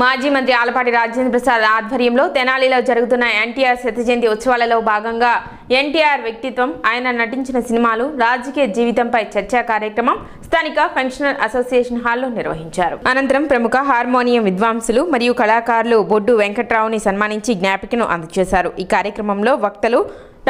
మాజీ మంత్రి ఆలపాటి రాజేంద్ర ప్రసాద్ ఆధ్వర్యంలో తెనాలిలో జరుగుతున్న ఎన్టీఆర్ శత జయంతి ఉత్సవాలలో భాగంగా ఎన్టీఆర్ వ్యక్తిత్వం, ఆయన నటించిన సినిమాలు, రాజకీయ జీవితంపై చర్చా కార్యక్రమం స్థానిక పెన్షనర్ అసోసియేషన్ హాల్లో నిర్వహించారు. అనంతరం ప్రముఖ హార్మోనియం విద్వాంసులు మరియు కళాకారులు బొడ్డు వెంకట్రావుని సన్మానించి జ్ఞాపికను అందజేశారు. ఈ కార్యక్రమంలో వక్తలు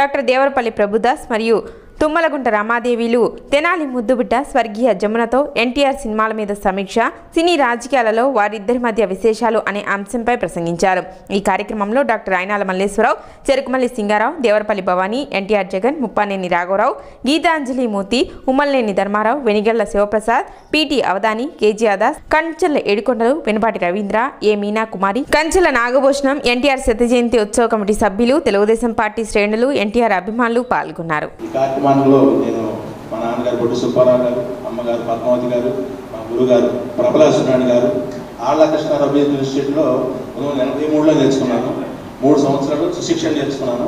డాక్టర్ దేవరపల్లి ప్రభుదాస్ మరియు తుమ్మలగుంట రామాదేవిలు తెనాలి ముద్దుబిడ్డ స్వర్గీయ జమునతో ఎన్టీఆర్ సినిమాల మీద సమీక్ష, సినీ రాజకీయాలలో వారిద్దరి మధ్య విశేషాలు అనే అంశంపై ప్రసంగించారు. ఈ కార్యక్రమంలో డాక్టర్ అయినాల మల్లేశ్వరరావు, చెరుకుమల్లి సింగారావు, దేవరపల్లి భవానీ, ఎన్టీఆర్ జగన్, ముప్పానేని రాఘవరావు, గీతాంజలి మూర్తి, ఉమ్మల్నేని ధర్మారావు, వెనిగళ్ల శివప్రసాద్, పిటి అవధాని, కేజీ ఆదాస్, కంచెల ఏడుకొండలు, వెనుపాటి రవీంద్ర, ఏ మీనా కుమారి, కంచెల నాగభూషణం, ఎన్టీఆర్ శత జయంతి ఉత్సవ కమిటీ సభ్యులు, తెలుగుదేశం పార్టీ శ్రేణులు, ఎన్టీఆర్ అభిమానులు పాల్గొన్నారు. నేను మా నాన్నగారు బొడ్డు సుబ్బారావు గారు, అమ్మగారు పద్మావతి గారు, మా గురుగారు ప్రబల సునాని గారు, ఆళ్ల కృష్ణారావు అభివృద్ధి ఇన్స్టిట్యూట్లో 1983లో నేర్చుకున్నాను. 3 సంవత్సరాలు సుశిక్షణ నేర్చుకున్నాను.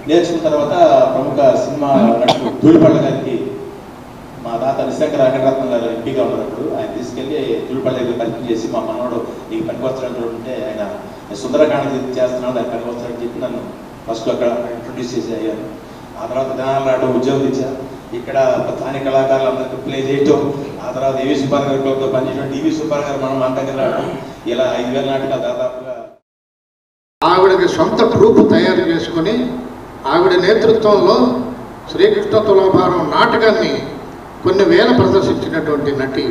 నేర్చుకున్న తర్వాత ప్రముఖ సినిమా నటుడు ధూళిపళ్ళ గారికి మా తాత నిశంకర వెంకటరత్నం గారు ఎంపీగా ఉన్నప్పుడు ఆయన తీసుకెళ్ళి ధూళిపళ్ళ దగ్గర పరిచయం చేసి, మా మనవాడు నీకు పనికొస్తాడని ఉంటే ఆయన సుందరకాండ చేస్తున్నాడు, దానికి పనికొస్తాడని చెప్పి నన్ను ఫస్ట్ అక్కడ ఇంట్రొడ్యూస్ చేసి అయ్యాను. ఆ తర్వాత తెనాలి ఉద్యోగం ఇచ్చారు. ఇక్కడ స్థానిక కళాకారులందరికీ ప్లే చేయటం, ఆ తర్వాత ఏవి సుబ్బారావు గారితో పనిచేయడం, టీవీ సుబ్బారావు గారు మనం మన దగ్గర రావడం, ఇలా 5000 నాటిగా దాదాపుగా ఆవిడకి సొంత ట్రూప్ తయారు చేసుకుని ఆవిడ నేతృత్వంలో శ్రీకృష్ణ తులాభారం నాటకాన్ని కొన్ని వేల ప్రదర్శించినటువంటి నటి